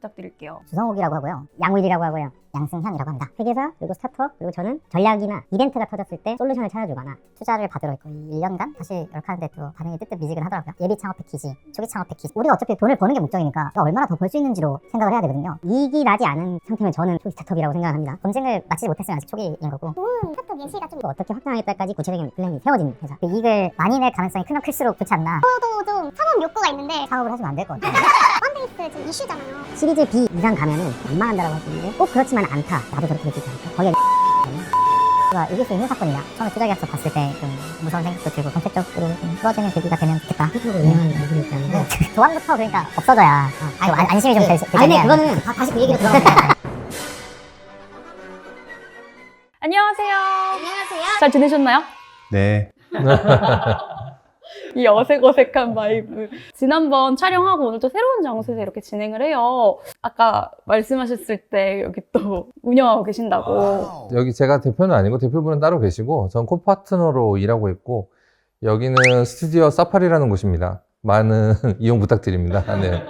부탁드릴게요. 주성욱이라고 하고요. 양우일이라고 하고요. 양승현이라고 합니다. 회계사, 그리고 스타트업, 그리고 저는 전략이나 이벤트가 터졌을 때 솔루션을 찾아주거나 투자를 받으러 거의 1년간 다시 열카는데 또 반응이 뜨뜻미지근하더라고요. 예비 창업 패키지, 초기 창업 패키지. 우리가 어차피 돈을 버는 게 목적이니까 얼마나 더 벌 수 있는지로 생각을 해야 되거든요. 이익이 나지 않은 상태면 저는 초기 스타트업이라고 생각합니다. 검증을 마치지 못했으면 아직 초기인 거고 스타트업 예시가 좀 어떻게 확장하겠다까지 구체적인 플랜이 세워진 회사. 그 이익을 많이 낼 가능성이 크면 클수록 좋지 않나. 저도 좀 창업 욕구가 있는데 창업을 하시면 안 될 것 같아요. 펀데이스 지금 이슈잖아요. 시리즈 B 이상 가면은 웬만한다라고 할 수 있는데 꼭 그렇지만 않다. 나도 저렇게 느끼지 않을까. 거기에 가 이길 수 있는 사건이냐. 처음에 투자계약서 봤을 때 좀 무서운 생각도 들고 정책적으로 좀 풀어지는 계기가 되면 좋겠다. 스스로 운영하는 누구를 있다는데 조합부터 그러니까 없어져야 안심이 좀 되지. 아니 그거는 다시 그 얘기로 들어가면 안녕하세요. 안녕하세요. 잘 지내셨나요? 네. 이 어색어색한 바이브. 지난번 촬영하고 오늘 또 새로운 장소에서 이렇게 진행을 해요. 아까 말씀하셨을 때 여기 또 운영하고 계신다고. 여기 제가 대표는 아니고 대표분은 따로 계시고 전 코파트너로 일하고 있고 여기는 스튜디오 사파리라는 곳입니다. 많은 이용 부탁드립니다. 네.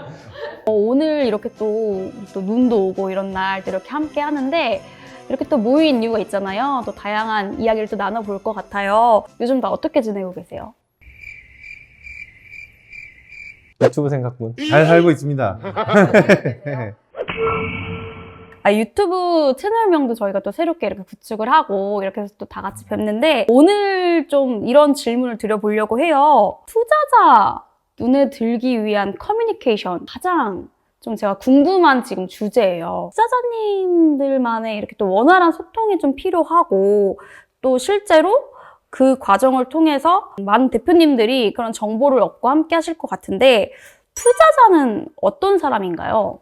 오늘 이렇게 또 눈도 오고 이런 날 또 이렇게 함께 하는데 이렇게 또 모인 이유가 있잖아요. 또 다양한 이야기를 또 나눠볼 것 같아요. 요즘 다 어떻게 지내고 계세요? 유튜브 생각분 잘 살고 있습니다. 유튜브 채널명도 저희가 또 새롭게 이렇게 구축을 하고 이렇게 해서 또 다 같이 뵙는데 오늘 좀 이런 질문을 드려보려고 해요. 투자자 눈에 들기 위한 커뮤니케이션 가장 좀 제가 궁금한 지금 주제예요. 투자자님들만의 이렇게 또 원활한 소통이 좀 필요하고 또 실제로 그 과정을 통해서 많은 대표님들이 그런 정보를 얻고 함께 하실 것 같은데 투자자는 어떤 사람인가요?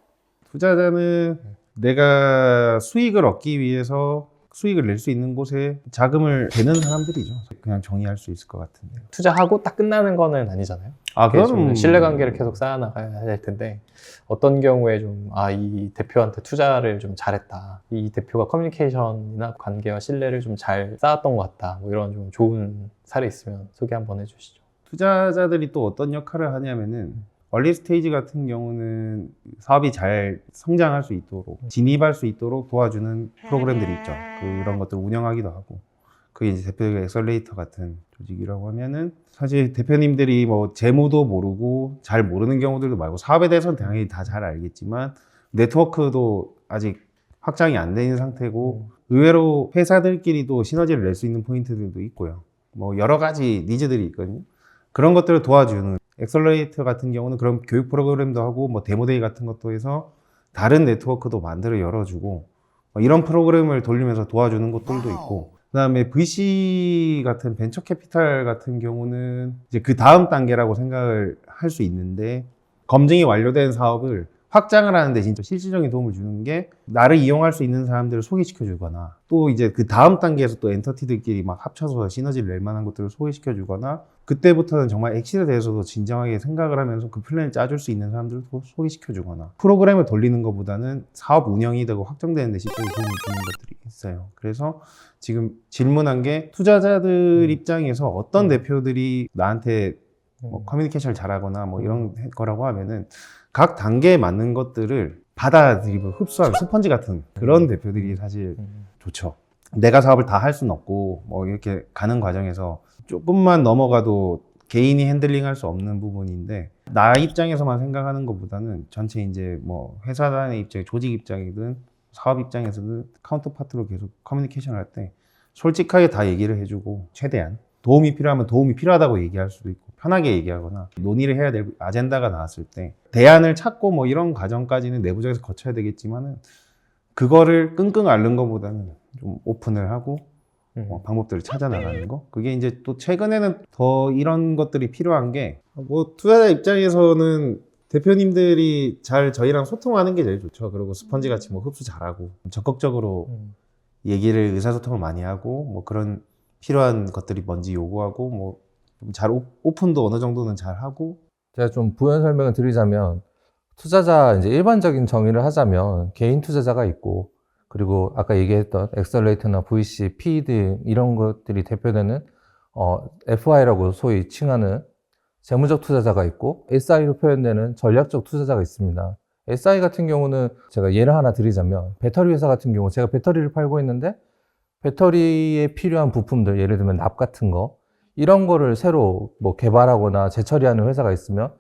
투자자는 내가 수익을 얻기 위해서 수익을 낼 수 있는 곳에 자금을 대는 사람들이죠. 그냥 정의할 수 있을 것 같은데요. 투자하고 딱 끝나는 거는 아니잖아요. 그건 신뢰관계를 계속 쌓아나가야 될 텐데 어떤 경우에 좀 이 대표한테 투자를 좀 잘했다. 이 대표가 커뮤니케이션이나 관계와 신뢰를 좀 잘 쌓았던 것 같다. 뭐 이런 좀 좋은 사례 있으면 소개 한번 해주시죠. 투자자들이 또 어떤 역할을 하냐면은 얼리 스테이지 같은 경우는 사업이 잘 성장할 수 있도록 진입할 수 있도록 도와주는 프로그램들이 있죠. 그런 것들을 운영하기도 하고 그게 이제 대표적인 엑셀레이터 같은 조직이라고 하면은 사실 대표님들이 뭐 재무도 모르고 잘 모르는 경우들도 많고 사업에 대해서는 당연히 다 잘 알겠지만 네트워크도 아직 확장이 안 되는 상태고 의외로 회사들끼리도 시너지를 낼 수 있는 포인트들도 있고요. 뭐 여러 가지 니즈들이 있거든요. 그런 것들을 도와주는 엑셀러레이터 같은 경우는 그런 교육 프로그램도 하고 뭐 데모데이 같은 것도 해서 다른 네트워크도 만들어 열어주고 이런 프로그램을 돌리면서 도와주는 것들도 있고 그다음에 VC 같은 벤처 캐피탈 같은 경우는 이제 그 다음 단계라고 생각을 할 수 있는데 검증이 완료된 사업을 확장을 하는데 진짜 실질적인 도움을 주는 게 나를 이용할 수 있는 사람들을 소개시켜 주거나 또 이제 그 다음 단계에서 또 엔터티들끼리 막 합쳐서 시너지를 낼 만한 것들을 소개시켜 주거나 그때부터는 정말 엑시트에 대해서도 진정하게 생각을 하면서 그 플랜을 짜줄 수 있는 사람들을 소개시켜 주거나 프로그램을 돌리는 것보다는 사업 운영이 되고 확정되는 데 실제로 도움을 주는 것들이 있어요. 그래서 지금 질문한 게 투자자들 입장에서 어떤 대표들이 나한테 뭐 커뮤니케이션을 잘하거나 뭐 이런 거라고 하면은 각 단계에 맞는 것들을 받아들이고 흡수하는 스펀지 같은 그런 대표들이 사실 좋죠. 내가 사업을 다 할 수는 없고 뭐 이렇게 가는 과정에서 조금만 넘어가도 개인이 핸들링할 수 없는 부분인데 나 입장에서만 생각하는 것보다는 전체 이제 뭐 회사단의 입장, 조직 입장이든 사업 입장에서는 카운터파트로 계속 커뮤니케이션을 할 때 솔직하게 다 얘기를 해주고 최대한 도움이 필요하면 도움이 필요하다고 얘기할 수도 있고 편하게 얘기하거나 논의를 해야 될 아젠다가 나왔을 때 대안을 찾고 뭐 이런 과정까지는 내부적에서 거쳐야 되겠지만은 그거를 끙끙 앓는 것보다는 좀 오픈을 하고 방법들을 찾아 나가는 거 그게 이제 또 최근에는 더 이런 것들이 필요한 게 뭐 투자자 입장에서는 대표님들이 잘 저희랑 소통하는 게 제일 좋죠. 그리고 스펀지 같이 뭐 흡수 잘하고 적극적으로 얘기를 의사소통을 많이 하고 뭐 그런 필요한 것들이 뭔지 요구하고 뭐 잘 오픈도 어느 정도는 잘 하고. 제가 좀 부연 설명을 드리자면 투자자 이제 일반적인 정의를 하자면 개인 투자자가 있고 그리고 아까 얘기했던 엑셀레이터나 VC, PE 등 이런 것들이 대표되는 FI라고 소위 칭하는 재무적 투자자가 있고 SI로 표현되는 전략적 투자자가 있습니다. SI 같은 경우는 제가 예를 하나 드리자면 배터리 회사 같은 경우 제가 배터리를 팔고 있는데 배터리에 필요한 부품들 예를 들면 납 같은 거 이런 거를 새로 뭐 개발하거나 재처리하는 회사가 있으면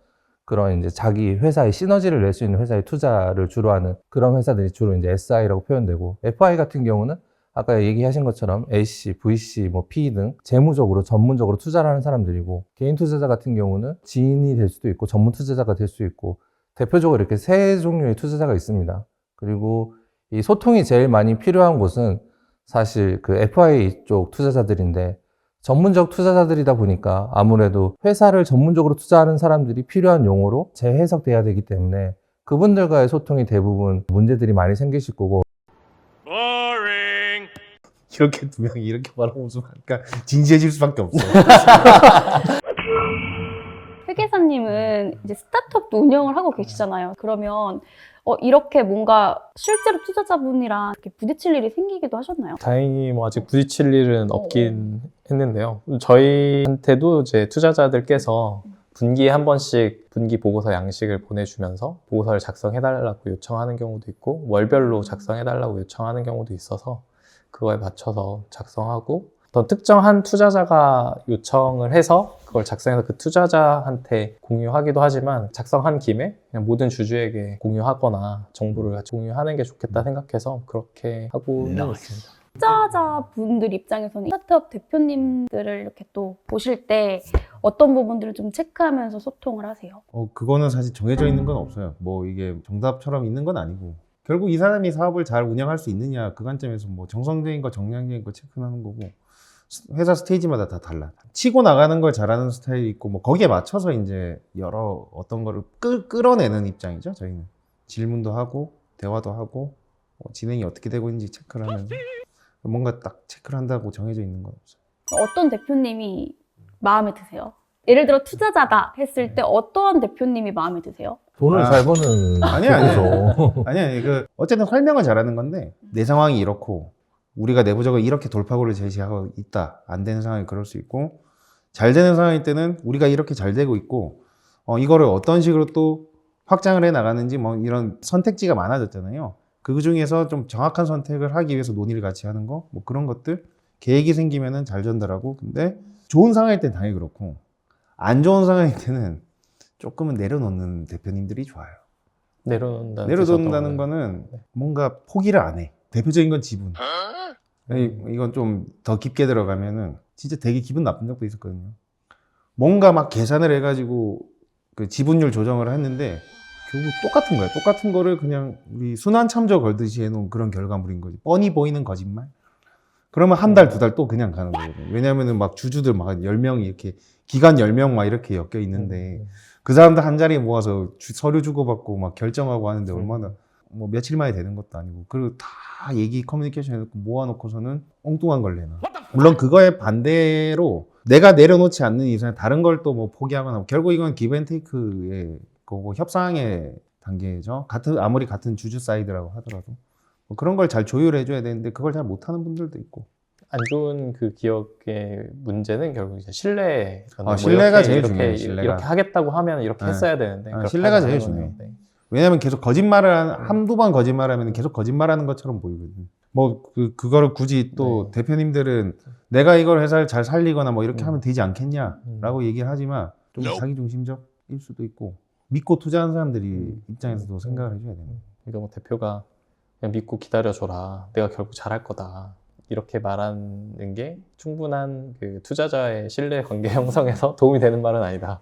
그런 이제 자기 회사의 시너지를 낼 수 있는 회사에 투자를 주로 하는 그런 회사들이 주로 이제 SI라고 표현되고 FI 같은 경우는 아까 얘기하신 것처럼 AC, VC, 뭐 PE 등 재무적으로 전문적으로 투자를 하는 사람들이고 개인 투자자 같은 경우는 지인이 될 수도 있고 전문 투자자가 될 수 있고 대표적으로 이렇게 세 종류의 투자자가 있습니다. 그리고 이 소통이 제일 많이 필요한 곳은 사실 그 FI 쪽 투자자들인데 전문적 투자자들이다 보니까 아무래도 회사를 전문적으로 투자하는 사람들이 필요한 용어로 재해석돼야 되기 때문에 그분들과의 소통이 대부분 문제들이 많이 생기실 거고 이렇게 두 명이 이렇게 말하면 약간 진지해질 수밖에 없어. 회계사님은 이제 스타트업도 운영을 하고 계시잖아요. 그러면 이렇게 뭔가 실제로 투자자분이랑 이렇게 부딪힐 일이 생기기도 하셨나요? 다행히 뭐 아직 부딪힐 일은 없긴 했는데요. 저희한테도 이제 투자자들께서 분기에 한 번씩 분기 보고서 양식을 보내주면서 보고서를 작성해달라고 요청하는 경우도 있고 월별로 작성해달라고 요청하는 경우도 있어서 그거에 맞춰서 작성하고 어떤 특정한 투자자가 요청을 해서 그걸 작성해서 그 투자자한테 공유하기도 하지만 작성한 김에 그냥 모든 주주에게 공유하거나 정보를 같이 공유하는 게 좋겠다 생각해서 그렇게 하고는 있습니다. 투자자분들 입장에서는 스타트업 대표님들을 이렇게 또 보실 때 어떤 부분들을 좀 체크하면서 소통을 하세요? 그거는 사실 정해져 있는 건 없어요. 뭐 이게 정답처럼 있는 건 아니고 결국 이 사람이 사업을 잘 운영할 수 있느냐 그 관점에서 뭐 정성적인 거 정량적인 거 체크하는 거고 회사 스테이지마다 다 달라. 치고 나가는 걸 잘하는 스타일이 있고 뭐 거기에 맞춰서 이제 여러 어떤 거를 끌어내는 입장이죠. 저희는 질문도 하고 대화도 하고 진행이 어떻게 되고 있는지 체크를 하면서 뭔가 딱 체크를 한다고 정해져 있는 건 없어요. 어떤 대표님이 마음에 드세요? 예를 들어 투자자다 했을 때 어떠한 대표님이 마음에 드세요? 돈을 잘 버는 아니야. 쪽이죠. 아니야. 어쨌든 설명을 잘하는 건데 내 상황이 이렇고 우리가 내부적으로 이렇게 돌파구를 제시하고 있다. 안 되는 상황이 그럴 수 있고 잘 되는 상황일 때는 우리가 이렇게 잘 되고 있고 이거를 어떤 식으로 또 확장을 해 나가는지 뭐 이런 선택지가 많아졌잖아요. 그 중에서 좀 정확한 선택을 하기 위해서 논의를 같이 하는 거 뭐 그런 것들 계획이 생기면은 잘 전달하고 근데 좋은 상황일 땐 당연히 그렇고 안 좋은 상황일 때는 조금은 내려놓는 대표님들이 좋아요. 내려놓는다는 거는 뭔가 포기를 안 해. 대표적인 건 지분. 이건 좀 더 깊게 들어가면은 진짜 되게 기분 나쁜 적도 있었거든요. 뭔가 막 계산을 해가지고 그 지분율 조정을 했는데 결국 똑같은 거야. 똑같은 거를 그냥 우리 순환 참조 걸듯이 해놓은 그런 결과물인 거지. 뻔히 보이는 거짓말. 그러면 한 달, 두 달 또 그냥 가는 거거든요. 왜냐면은 막 주주들 막 10명이 이렇게 기간 10명 막 이렇게 엮여 있는데 그 사람들 한 자리에 모아서 서류 주고받고 막 결정하고 하는데 얼마나 뭐 며칠 만에 되는 것도 아니고 그리고 다 얘기 커뮤니케이션 해놓고 모아놓고서는 엉뚱한 걸 내놔. 물론 그거에 반대로 내가 내려놓지 않는 이상 다른 걸 또 뭐 포기하거나 결국 이건 기브앤테이크의 거고 협상의 단계죠. 아무리 같은 주주 사이드라고 하더라도 뭐 그런 걸 잘 조율해줘야 되는데 그걸 잘 못하는 분들도 있고. 안 좋은 그 기업의 문제는 결국 이제 신뢰. 신뢰가 제일 중요해요. 신뢰가. 이렇게 하겠다고 하면 이렇게 했어야 되는데. 신뢰가 제일 중요해요. 왜냐면 계속 한두 번 거짓말하면 계속 거짓말하는 것처럼 보이거든. 뭐 그거를 굳이 또 대표님들은 내가 이걸 회사를 잘 살리거나 뭐 이렇게 하면 되지 않겠냐라고 얘기를 하지만 좀 자기 중심적일 수도 있고 믿고 투자한 사람들이 입장에서도 생각을 해줘야 되는 거예요. 그러니까 뭐 대표가 그냥 믿고 기다려줘라. 내가 결국 잘할 거다. 이렇게 말하는 게 충분한 그 투자자의 신뢰 관계 형성에서 도움이 되는 말은 아니다.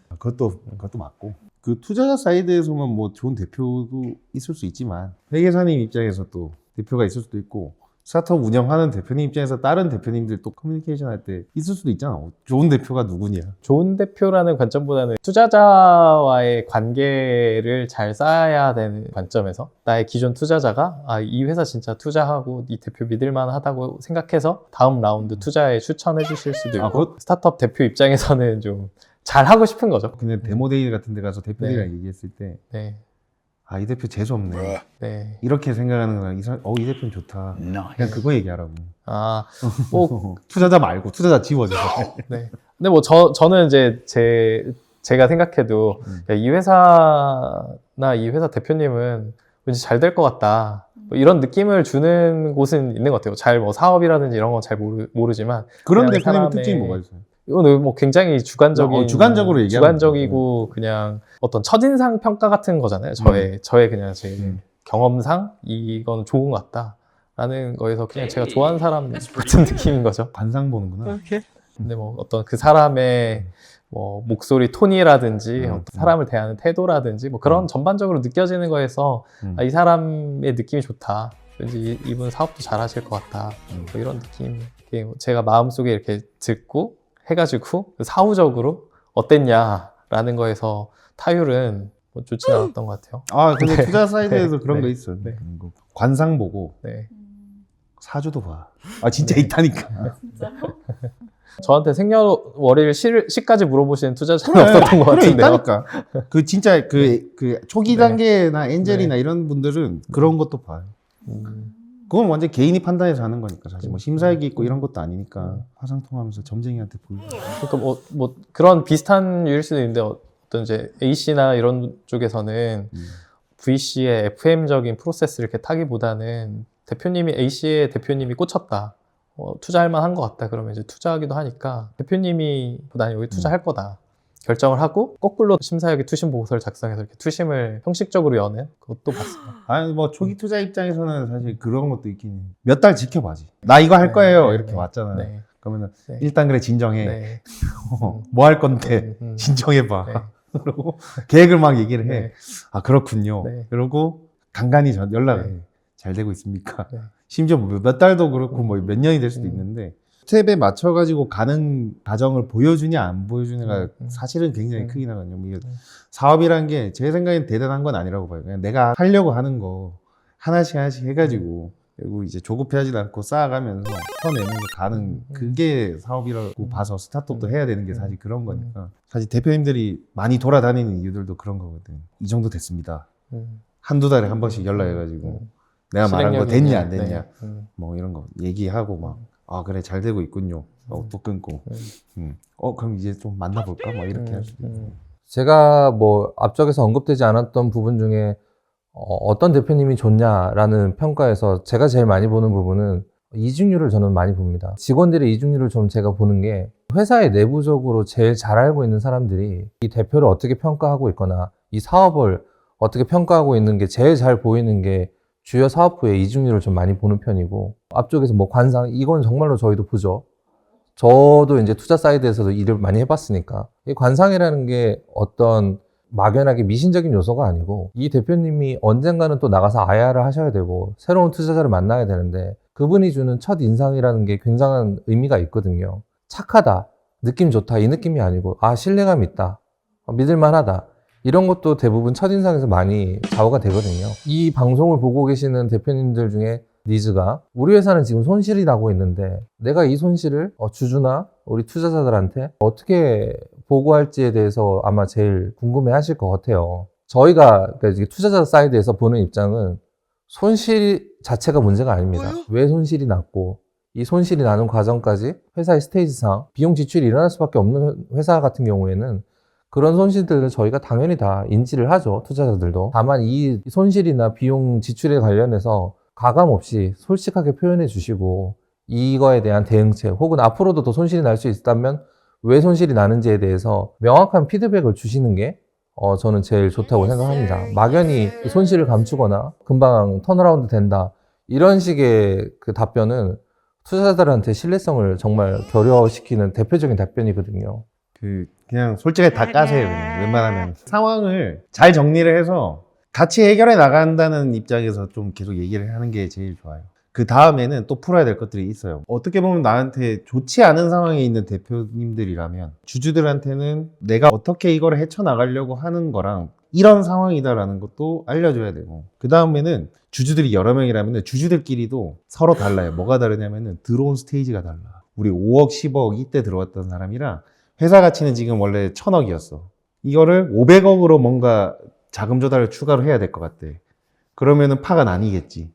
그것도 맞고 그 투자자 사이드에서만 뭐 좋은 대표도 있을 수 있지만 회계사님 입장에서 또 대표가 있을 수도 있고 스타트업 운영하는 대표님 입장에서 다른 대표님들 또 커뮤니케이션 할 때 있을 수도 있잖아. 좋은 대표가 누구냐. 좋은 대표라는 관점보다는 투자자와의 관계를 잘 쌓아야 되는 관점에서 나의 기존 투자자가 이 회사 진짜 투자하고 이 대표 믿을만 하다고 생각해서 다음 라운드 투자에 추천해 주실 수도 있고 스타트업 대표 입장에서는 좀 잘하고 싶은 거죠. 그냥 데모데이 같은 데 가서 대표들이랑 얘기했을 때 이 대표 재수없네. 이렇게 생각하는 거야. 이 대표는 좋다. 그냥 그거 얘기하라고. 뭐 투자자 말고 투자자 지워줘. 근데 뭐 저는 이제 제 제가 생각해도 야, 이 회사나 이 회사 대표님은 왠지 잘 될 것 같다. 뭐 이런 느낌을 주는 곳은 있는 것 같아요. 잘 뭐 사업이라든지 이런 건 잘 모르지만 그런 그냥 대표님의 사람의- 특징이 뭐가 있어요? 이거는 뭐 굉장히 주관적인 주관적으로 얘기하는 주관적이고 그냥 어떤 첫인상 평가 같은 거잖아요. 저의 그냥 제 경험상 이건 좋은 것 같다라는 거에서 그냥 제가 좋아하는 사람 같은 느낌인 거죠. 관상 보는구나. 근데 뭐 어떤 그 사람의 뭐 목소리 톤이라든지 어떤 사람을 대하는 태도라든지 뭐 그런 전반적으로 느껴지는 거에서 아, 이 사람의 느낌이 좋다. 왠지 이분 사업도 잘 하실 것 같다. 뭐 이런 느낌. 제가 마음속에 이렇게 듣고 해가지고 사후적으로 어땠냐라는 거에서 타율은 뭐 좋지 않았던 것 같아요. 아, 근데 네. 투자 사이드에서 네. 그런 네. 거 있어. 네. 관상 보고 네. 사주도 봐. 아, 진짜 있다니까. 저한테 생년월일 시까지 물어보시는 투자자는 없었던 것 그래, 같은데요. 있다니까. 그 진짜 그 초기 네. 단계나 엔젤이나 이런 분들은 그런 것도 봐요. 그건 완전 개인이 판단해서 하는 거니까 사실 뭐 심사액이 있고 이런 것도 아니니까 화상 통하면서 점쟁이한테 보이고. 그러니까 뭐 그런 비슷한 유일 수도 있는데 어떤 이제 A씨나 이런 쪽에서는 VC의 FM적인 프로세스를 이렇게 타기보다는 대표님이 A씨의 대표님이 꽂혔다. 투자할 만한 것 같다. 그러면 이제 투자하기도 하니까 대표님이 난 여기 투자할 거다. 결정을 하고 거꾸로 심사역이 투심 보고서를 작성해서 이렇게 투심을 형식적으로 여는 그것도 봤어요. 아니 뭐 초기 투자 입장에서는 사실 그런 것도 있긴 해. 몇 달 지켜봐지. 나 이거 할 거예요. 이렇게 왔잖아. 네. 그러면은 네. 일단 그래 진정해. 네. 뭐 할 건데 진정해봐. 네. 그러고 계획을 막 얘기를 해. 네. 아 그렇군요. 네. 그러고 간간히 연락을 네. 해. 잘 되고 있습니까? 네. 심지어 몇 달도 그렇고 뭐 몇 년이 될 수도 있는데 스텝에 맞춰가지고 가는 과정을 보여주냐 안 보여주냐가 사실은 굉장히 크긴 하거든요. 이게 사업이란 게 제 생각엔 대단한 건 아니라고 봐요. 그냥 내가 하려고 하는 거 하나씩 해가지고 그리고 이제 조급해하지 않고 쌓아가면서 퍼내면서 가는 그게 사업이라고 봐서 스타트업도 해야 되는 게 사실 그런 거니까 사실 대표님들이 많이 돌아다니는 이유들도 그런 거거든. 이 정도 됐습니다. 한두 달에 한 번씩 연락해가지고 내가 말한 거 됐냐 안 됐냐 뭐 이런 거 얘기하고 막 아 그래 잘 되고 있군요. 또 끊고 그럼 이제 좀 만나볼까 뭐 이렇게 할 수도 있고. 제가 뭐 앞쪽에서 언급되지 않았던 부분 중에 어떤 대표님이 좋냐라는 평가에서 제가 제일 많이 보는 부분은 이직률을 저는 많이 봅니다. 직원들의 이직률을 좀 제가 보는 게 회사의 내부적으로 제일 잘 알고 있는 사람들이 이 대표를 어떻게 평가하고 있거나 이 사업을 어떻게 평가하고 있는 게 제일 잘 보이는 게 주요 사업부의 이직률을 좀 많이 보는 편이고 앞쪽에서 뭐 관상 이건 정말로 저희도 보죠. 저도 이제 투자 사이드에서도 일을 많이 해봤으니까 이 관상이라는 게 어떤 막연하게 미신적인 요소가 아니고 이 대표님이 언젠가는 또 나가서 IR을 하셔야 되고 새로운 투자자를 만나야 되는데 그분이 주는 첫 인상이라는 게 굉장한 의미가 있거든요. 착하다, 느낌 좋다 이 느낌이 아니고 아 신뢰감 있다, 믿을만하다 이런 것도 대부분 첫인상에서 많이 좌우가 되거든요. 이 방송을 보고 계시는 대표님들 중에 니즈가 우리 회사는 지금 손실이 나고 있는데 내가 이 손실을 주주나 우리 투자자들한테 어떻게 보고할지에 대해서 아마 제일 궁금해 하실 것 같아요. 저희가 그러니까 투자자 사이드에서 보는 입장은 손실 자체가 문제가 아닙니다. 왜 손실이 났고 이 손실이 나는 과정까지 회사의 스테이지상 비용 지출이 일어날 수밖에 없는 회사 같은 경우에는 그런 손실들을 저희가 당연히 다 인지를 하죠. 투자자들도. 다만 이 손실이나 비용 지출에 관련해서 가감 없이 솔직하게 표현해 주시고 이거에 대한 대응책 혹은 앞으로도 더 손실이 날 수 있다면 왜 손실이 나는지에 대해서 명확한 피드백을 주시는 게 저는 제일 좋다고 생각합니다. 막연히 손실을 감추거나 금방 턴어라운드 된다 이런 식의 그 답변은 투자자들한테 신뢰성을 정말 결여시키는 대표적인 답변이거든요. 그냥 솔직하게 다 까세요. 그냥 웬만하면 상황을 잘 정리를 해서 같이 해결해 나간다는 입장에서 좀 계속 얘기를 하는 게 제일 좋아요. 그 다음에는 또 풀어야 될 것들이 있어요. 어떻게 보면 나한테 좋지 않은 상황에 있는 대표님들이라면 주주들한테는 내가 어떻게 이걸 헤쳐나가려고 하는 거랑 이런 상황이다라는 것도 알려줘야 되고 그 다음에는 주주들이 여러 명이라면 주주들끼리도 서로 달라요. 뭐가 다르냐면은 들어온 스테이지가 달라. 우리 5억, 10억 이때 들어왔던 사람이랑 회사 가치는 지금 원래 1000억이었어. 이거를 500억으로 뭔가 자금 조달을 추가로 해야 될 것 같대. 그러면은 파가 나뉘겠지.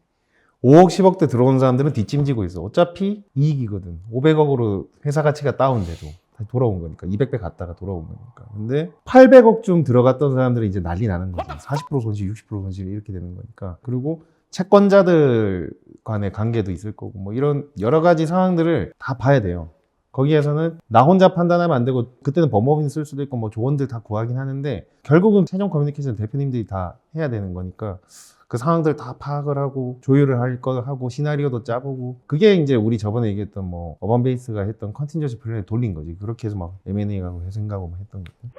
5억, 10억 대 들어온 사람들은 뒷짐지고 있어. 어차피 이익이거든. 500억으로 회사 가치가 다운돼도. 다시 돌아온 거니까 200배 갔다가 돌아온 거니까. 근데 800억 좀 들어갔던 사람들은 이제 난리 나는 거죠. 40% 손실, 60% 손실 이렇게 되는 거니까. 그리고 채권자들 간의 관계도 있을 거고 뭐 이런 여러 가지 상황들을 다 봐야 돼요. 거기에서는 나 혼자 판단하면 안 되고 그때는 법무법인 쓸 수도 있고 뭐 조언들 다 구하긴 하는데 결국은 최종 커뮤니케이션 대표님들이 다 해야 되는 거니까 그 상황들 다 파악을 하고 조율을 할 거 하고 시나리오도 짜보고 그게 이제 우리 저번에 얘기했던 뭐 어반베이스가 했던 컨틴전시 플랜에 돌린 거지. 그렇게 해서 막 M&A하고 회생가고 막 했던 거고.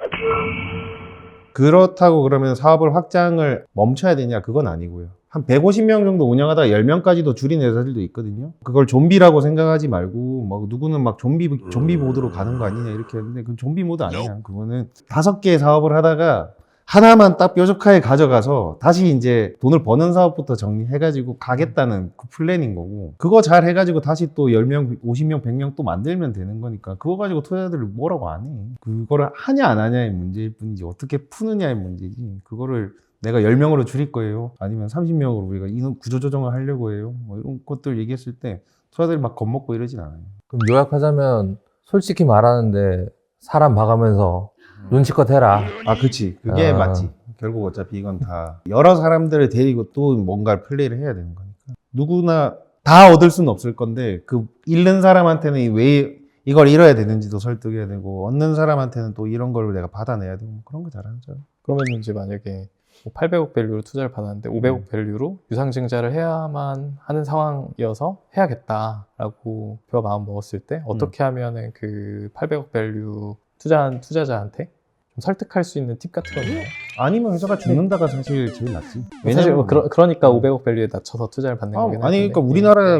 그렇다고 그러면 사업을 확장을 멈춰야 되냐? 그건 아니고요. 한 150명 정도 운영하다가 10명까지도 줄인 회사들도 있거든요. 그걸 좀비라고 생각하지 말고 막 누구는 막 좀비 모드로 가는 거 아니냐 이렇게 하는데 그건 좀비 모드 아니야. 그거는 5개의 사업을 하다가 하나만 딱 뾰족하게 가져가서 다시 이제 돈을 버는 사업부터 정리해가지고 가겠다는 그 플랜인 거고 그거 잘 해가지고 다시 또 10명, 50명, 100명 또 만들면 되는 거니까 그거 가지고 투자자들을 뭐라고 안 해. 그거를 하냐 안 하냐의 문제일 뿐이지 어떻게 푸느냐의 문제지. 그거를 내가 10명으로 줄일 거예요. 아니면 30명으로 우리가 인원 구조조정을 하려고 해요. 뭐 이런 것들 얘기했을 때 투자자들이 막 겁먹고 이러진 않아요. 그럼 요약하자면 솔직히 말하는데 사람 봐가면서 눈치껏 해라. 아, 그치. 그게 아. 맞지. 결국 어차피 이건 다 여러 사람들을 데리고 또 뭔가 플레이를 해야 되는 거니까. 누구나 다 얻을 수는 없을 건데 그 잃는 사람한테는 왜 이걸 잃어야 되는지도 설득해야 되고 얻는 사람한테는 또 이런 걸 내가 받아내야 되고 그런 거 잘하죠. 그러면 이제 만약에 800억 밸류로 투자를 받았는데 500억 밸류로 유상증자를 해야만 하는 상황이어서 해야겠다라고 표 마음 먹었을 때 어떻게 하면은 그 800억 밸류 투자한 투자자한테 좀 설득할 수 있는 팁 같은 거 있나요? 아니면 회사가 죽는다가 사실 제일 낫지. 사실 뭐 그러니까 500억 밸류에 낮춰서 투자를 받는 거긴 한데. 아니 그러니까 우리나라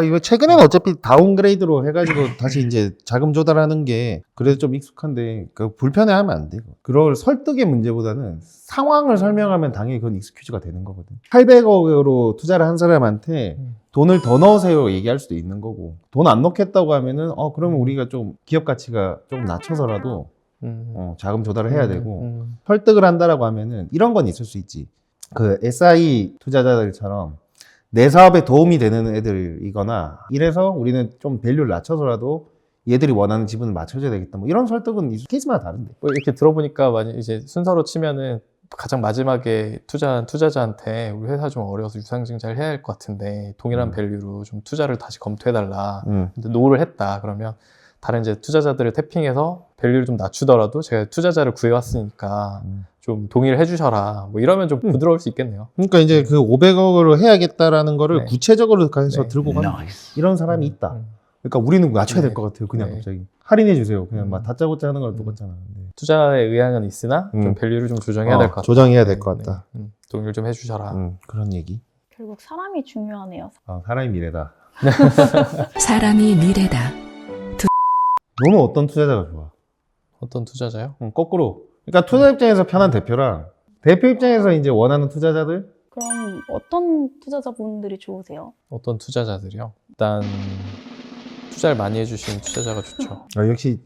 이거 최근에는 어차피 다운그레이드로 해가지고 다시 이제 자금 조달하는 게 그래도 좀 익숙한데 불편해하면 안 돼. 그럴 설득의 문제보다는 상황을 설명하면 당연히 그건 익스큐즈가 되는 거거든. 800억으로 투자를 한 사람한테 돈을 더 넣으세요 얘기할 수도 있는 거고 돈 안 넣겠다고 하면은 그러면 우리가 좀 기업 가치가 좀 낮춰서라도 자금 조달을 해야 되고 설득을 한다라고 하면은 이런 건 있을 수 있지. 그 SI 투자자들처럼 내 사업에 도움이 되는 애들이거나 이래서 우리는 좀 밸류를 낮춰서라도 얘들이 원하는 지분을 맞춰줘야 되겠다. 뭐 이런 설득은 케이스마다 다른데. 뭐 이렇게 들어보니까 만약 이제 순서로 치면은 가장 마지막에 투자한 투자자한테 우리 회사 좀 어려워서 유상증자를 해야 할 것 같은데 동일한 밸류로 좀 투자를 다시 검토해달라. 근데 노를 했다. 그러면 다른 이제 투자자들을 태핑해서 밸류를 좀 낮추더라도 제가 투자자를 구해왔으니까 좀 동의를 해주셔라. 뭐 이러면 좀 부드러울 수 있겠네요. 그러니까 이제 그 500억으로 해야겠다라는 거를 네. 구체적으로 해서 네. 들고 가는 이런 사람이 있다. 그러니까 우리는 낮춰야 될 것 같아요. 그냥 네. 갑자기 할인해 주세요. 그냥 막 다짜고짜 하는 거랑 똑같잖아. 네. 투자의 의향은 있으나 좀 밸류를 좀 조정해야 될 것 같다. 조정해야 될 것 같다. 동의를 좀 해주셔라. 그런 얘기. 결국 사람이 중요하네요. 사람이 미래다. 사람이 미래다. 너는 어떤 투자자가 좋아? 어떤 투자자요? 거꾸로. 그러니까 투자 입장에서 편한 대표랑 대표 입장에서 이제 원하는 투자자들? 그럼 어떤 투자자분들이 좋으세요? 어떤 투자자들이요? 일단 투자를 많이 해주신 투자자가 좋죠. 역시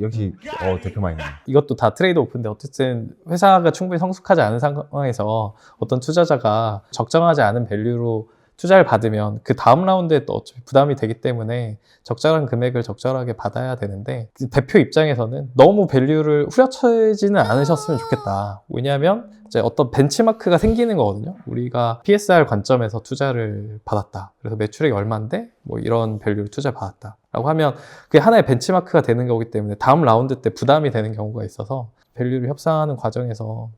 대표 많이 나네. 이것도 다 트레이드 오프인데 어쨌든 회사가 충분히 성숙하지 않은 상황에서 어떤 투자자가 적정하지 않은 밸류로 투자를 받으면 그 다음 라운드에 또 어차피 부담이 되기 때문에 적절한 금액을 적절하게 받아야 되는데 그 대표 입장에서는 너무 밸류를 후려치지는 않으셨으면 좋겠다. 왜냐하면 이제 어떤 벤치마크가 생기는 거거든요. 우리가 PSR 관점에서 투자를 받았다. 그래서 매출액이 얼마인데 뭐 이런 밸류를 투자 받았다. 라고 하면 그게 하나의 벤치마크가 되는 거기 때문에 다음 라운드 때 부담이 되는 경우가 있어서 밸류를 협상하는 과정에서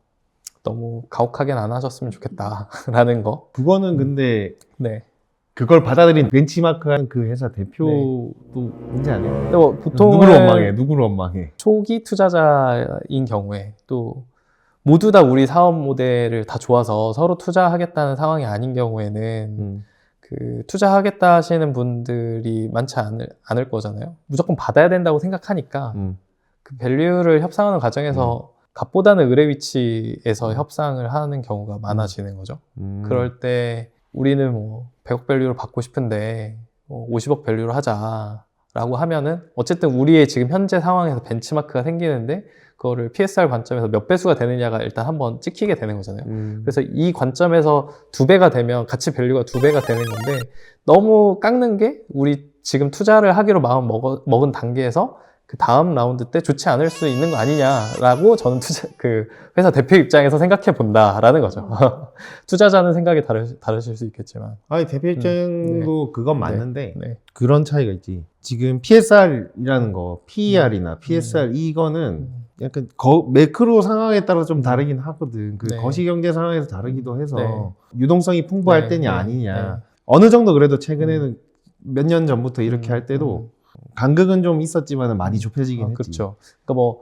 너무 가혹하게는 안 하셨으면 좋겠다라는 거. 그거는 근데 네. 그걸 받아들인 벤치마크한 그 회사 대표도 문제 아니에요? 근데 뭐 보통은 누구를 원망해? 초기 투자자인 경우에 또 모두 다 우리 사업 모델을 다 좋아서 서로 투자하겠다는 상황이 아닌 경우에는 그 투자하겠다 하시는 분들이 많지 않을 거잖아요. 무조건 받아야 된다고 생각하니까 그 밸류를 협상하는 과정에서 값보다는 의뢰 위치에서 협상을 하는 경우가 많아지는 거죠. 그럴 때 우리는 뭐 100억 밸류로 받고 싶은데 50억 밸류로 하자라고 하면은 어쨌든 우리의 지금 현재 상황에서 벤치마크가 생기는데 그거를 PSR 관점에서 몇 배수가 되느냐가 일단 한번 찍히게 되는 거잖아요. 그래서 이 관점에서 2배가 되면 가치 밸류가 2배가 되는 건데 너무 깎는 게 우리 지금 투자를 하기로 마음 먹은 단계에서 그 다음 라운드 때 좋지 않을 수 있는 거 아니냐라고 저는 그 회사 대표 입장에서 생각해 본다라는 거죠. 투자자는 생각이 다르실 수 있겠지만. 아니 대표 입장도 그건 맞는데 네. 그런 차이가 있지. 지금 PSR이라는 거, PER이나 PSR 이거는 약간 매크로 상황에 따라 좀 다르긴 하거든. 그 네. 거시경제 상황에서 다르기도 해서 네. 유동성이 풍부할 네. 때냐 네. 아니냐. 네. 어느 정도 그래도 최근에는 몇 년 전부터 이렇게 할 때도 간극은 좀 있었지만 많이 좁혀지긴 했지. 그렇죠. 그러니까 뭐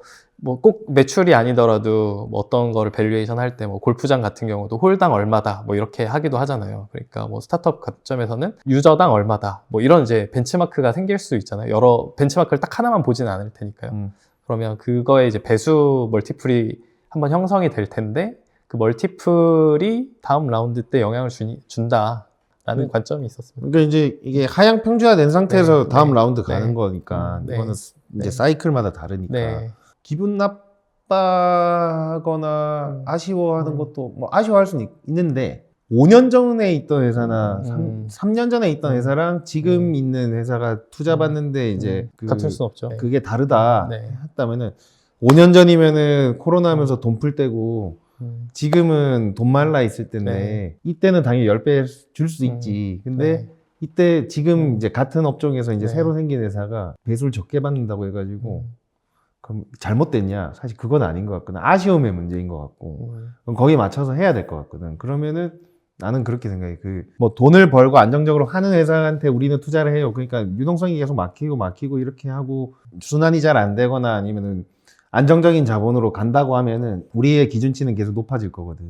꼭 매출이 아니더라도 뭐 어떤 거를 밸류에이션 할 때 뭐 골프장 같은 경우도 홀당 얼마다 뭐 이렇게 하기도 하잖아요. 그러니까 뭐 스타트업 관점에서는 유저당 얼마다 뭐 이런 이제 벤치마크가 생길 수 있잖아요. 여러 벤치마크를 딱 하나만 보지는 않을 테니까요. 그러면 그거에 이제 배수 멀티플이 한번 형성이 될 텐데 그 멀티플이 다음 라운드 때 영향을 준다라는 관점이 있었습니다. 그러니까 이제 이게 하향 평준화된 상태에서 네, 다음 네, 라운드 네. 가는 거니까 네. 이거는 네. 이제 사이클마다 다르니까 네. 기분 나빠하거나 아쉬워하는 것도 뭐 아쉬워할 수는 있는데 5년 전에 있던 회사나 3년 전에 있던 회사랑 지금 있는 회사가 투자 받는데 이제 같을 수는 없죠. 그게 다르다 네. 했다면은 5년 전이면은 코로나 하면서 돈 풀 때고 지금은 돈 말라 있을 텐데 네. 이때는 당연히 10배 줄 수 있지. 근데 네. 이때 지금 이제 같은 업종에서 이제 네. 새로 생긴 회사가 배수를 적게 받는다고 해가지고 그럼 잘못됐냐? 사실 그건 아닌 것 같거든. 아쉬움의 문제인 것 같고 그럼 거기에 맞춰서 해야 될 것 같거든. 그러면은 나는 그렇게 생각해. 뭐 돈을 벌고 안정적으로 하는 회사한테 우리는 투자를 해요. 그러니까 유동성이 계속 막히고 이렇게 하고 순환이 잘 안 되거나 아니면은 안정적인 자본으로 간다고 하면은 우리의 기준치는 계속 높아질 거거든.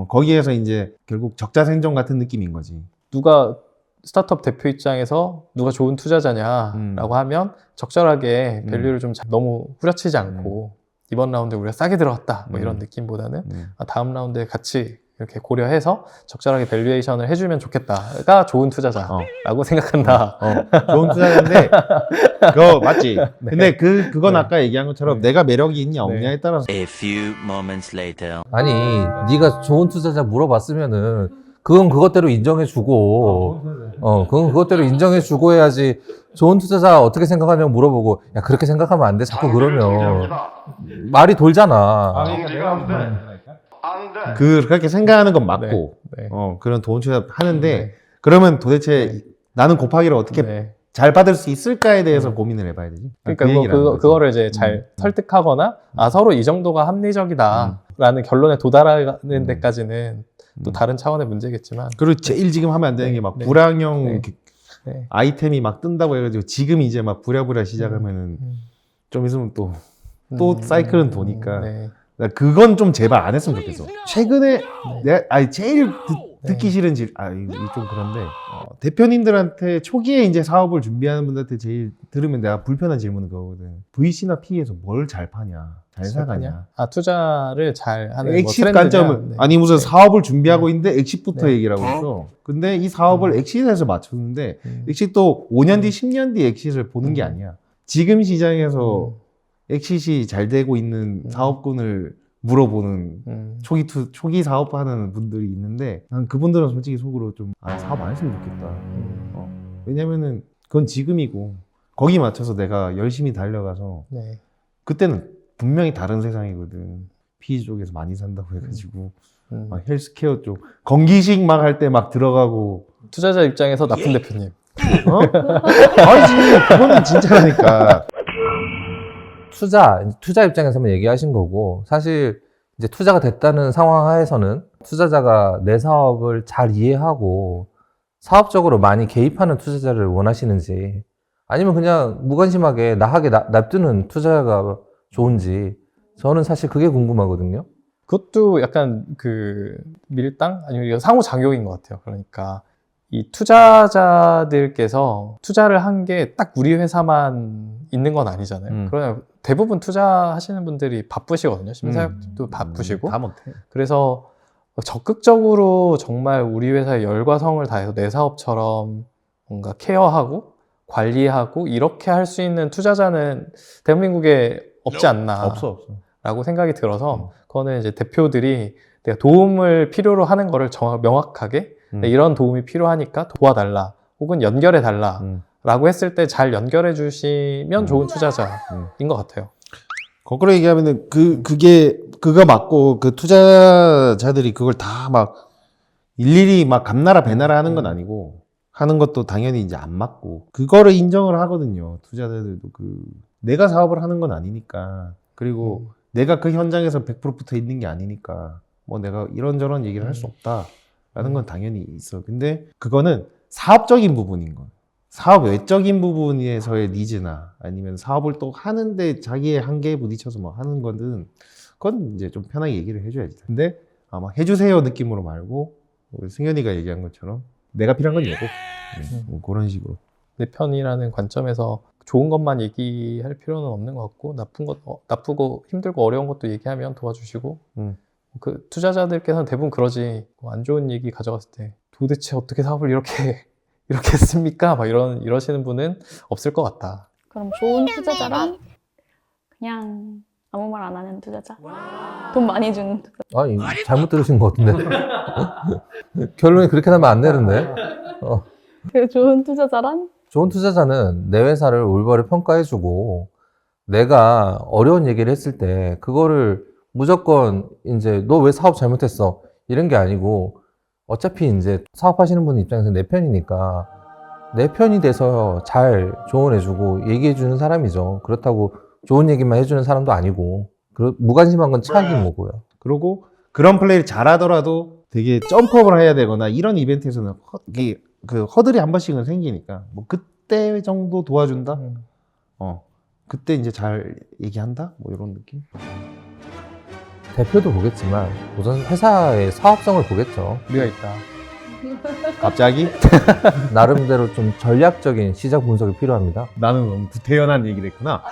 거기에서 이제 결국 적자 생존 같은 느낌인 거지. 누가 스타트업 대표 입장에서 누가 좋은 투자자냐라고 하면 적절하게 밸류를 좀 너무 후려치지 않고 이번 라운드에 우리가 싸게 들어갔다 뭐 이런 느낌보다는 다음 라운드에 같이 이렇게 고려해서 적절하게 밸류에이션을 해주면 좋겠다가 좋은 투자자라고 생각한다. 좋은 투자자인데 그거 맞지? 근데 그건 아까 얘기한 것처럼 내가 매력이 있냐 없냐에 따라서 A few moments later. 아니, 네가 좋은 투자자 물어봤으면은 그건 그것대로 인정해주고, 그건 그것대로 인정해주고 해야지. 좋은 투자자 어떻게 생각하냐고 물어보고, 야, 그렇게 생각하면 안 돼. 자꾸 그러면 말이 돌잖아. 그렇게 생각하는 건 맞고 네. 그런 좋은 투자 하는데 네. 그러면 도대체 나는 곱하기를 어떻게 네. 잘 받을 수 있을까에 대해서 고민을 해봐야 되지. 그러니까 그 얘기를 하는 거지. 그거를 이제 잘 설득하거나 서로 이 정도가 합리적이다라는 결론에 도달하는 데까지는 또 다른 차원의 문제겠지만 그리고 제일 지금 하면 안 되는 게 막 네. 불황형 네. 이렇게 네. 아이템이 막 뜬다고 해가지고 지금 이제 막 부랴부랴 시작하면은 좀 있으면 또 사이클은 도니까 네. 나 그건 좀 제발 안 했으면 좋겠어. 최근에 내가 제일 듣기 싫은 이거 좀 그런데 대표님들한테 초기에 이제 사업을 준비하는 분들한테 제일 들으면 내가 불편한 질문은 그거거든. VC나 PE에서 뭘 잘 파냐, 잘 사가냐. 투자를 잘 하는 엑시트 뭐 관점은 네. 아니 무슨 네. 사업을 준비하고 있는데 엑시트부터 네. 얘기를 하고 있어. 근데 이 사업을 엑시트에서 맞췄는데 엑시트도 5년 뒤, 10년 뒤 엑시트를 보는 게 아니야. 지금 시장에서 엑시트이 잘 되고 있는 사업군을 물어보는 초기 사업하는 분들이 있는데 난 그분들은 솔직히 속으로 좀 사업 안 했으면 좋겠다. 왜냐면은 그건 지금이고 거기 맞춰서 내가 열심히 달려가서 네. 그때는 분명히 다른 세상이거든. PE 쪽에서 많이 산다고 해가지고 막 헬스케어 쪽 건기식 막 할 때 막 들어가고 투자자 입장에서 나쁜 대표님. 아니지 그거는 진짜라니까. 투자 입장에서만 얘기하신 거고, 사실 이제 투자가 됐다는 상황 하에서는 투자자가 내 사업을 잘 이해하고 사업적으로 많이 개입하는 투자자를 원하시는지, 아니면 그냥 무관심하게 나하게 납두는 투자자가 좋은지, 저는 사실 그게 궁금하거든요. 그것도 약간 밀당? 아니면 이거 상호작용인 것 같아요. 그러니까 이 투자자들께서 투자를 한 게 딱 우리 회사만 있는 건 아니잖아요. 그러면 대부분 투자하시는 분들이 바쁘시거든요. 심사역도 바쁘시고. 다 못해. 그래서 적극적으로 정말 우리 회사에 열과 성을 다해서 내 사업처럼 뭔가 케어하고 관리하고 이렇게 할 수 있는 투자자는 대한민국에 없지 않나. 없어. 라고 생각이 들어서 그거는 이제 대표들이 내가 도움을 필요로 하는 거를 명확하게 이런 도움이 필요하니까 도와달라 혹은 연결해달라 라고 했을 때 잘 연결해 주시면 좋은 투자자인 것 같아요. 거꾸로 얘기하면은 그거 맞고 그 투자자들이 그걸 다 막 일일이 막 감나라 배나라 하는 건 아니고 하는 것도 당연히 이제 안 맞고 그거를 인정을 하거든요. 투자자들도 내가 사업을 하는 건 아니니까 그리고 내가 그 현장에서 100% 붙어 있는 게 아니니까 뭐 내가 이런저런 얘기를 할 수 없다라는 건 당연히 있어. 근데 그거는 사업적인 부분인 거예요. 사업 외적인 부분에서의 니즈나 아니면 사업을 또 하는데 자기의 한계에 부딪혀서 뭐 하는 거는 그건 이제 좀 편하게 얘기를 해줘야지. 근데 아마 해주세요 느낌으로 말고 우리 승현이가 얘기한 것처럼 내가 필요한 건 얘고 뭐 그런 식으로. 내 편이라는 관점에서 좋은 것만 얘기할 필요는 없는 것 같고 나쁘고 힘들고 어려운 것도 얘기하면 도와주시고 그 투자자들께서는 대부분 그러지. 안 좋은 얘기 가져갔을 때 도대체 어떻게 사업을 이렇게 했습니까? 막 이러시는 분은 없을 것 같다. 그럼 좋은 투자자란 그냥 아무 말 안 하는 투자자. 돈 많이 주는 투자자. 아니, 잘못 들으신 것 같은데. 결론이 그렇게 나면 안 되는데. 그 좋은 투자자란 좋은 투자자는 내 회사를 올바로 평가해주고 내가 어려운 얘기를 했을 때 그거를 무조건 이제 너 왜 사업 잘못했어? 이런 게 아니고 어차피 이제 사업하시는 분 입장에서 내 편이니까 내 편이 돼서 잘 조언해주고 얘기해주는 사람이죠. 그렇다고 좋은 얘기만 해주는 사람도 아니고 무관심한 건 최악인 거고요. 그리고 그런 플레이를 잘하더라도 되게 점프업을 해야 되거나 이런 이벤트에서는 이게 그 허들이 한 번씩은 생기니까 뭐 그때 정도 도와준다? 그때 이제 잘 얘기한다? 뭐 이런 느낌? 대표도 보겠지만 우선 회사의 사업성을 보겠죠. 우리가 있다. 갑자기? 나름대로 좀 전략적인 시장 분석이 필요합니다. 나는 너무 구태연한 얘기를 했구나.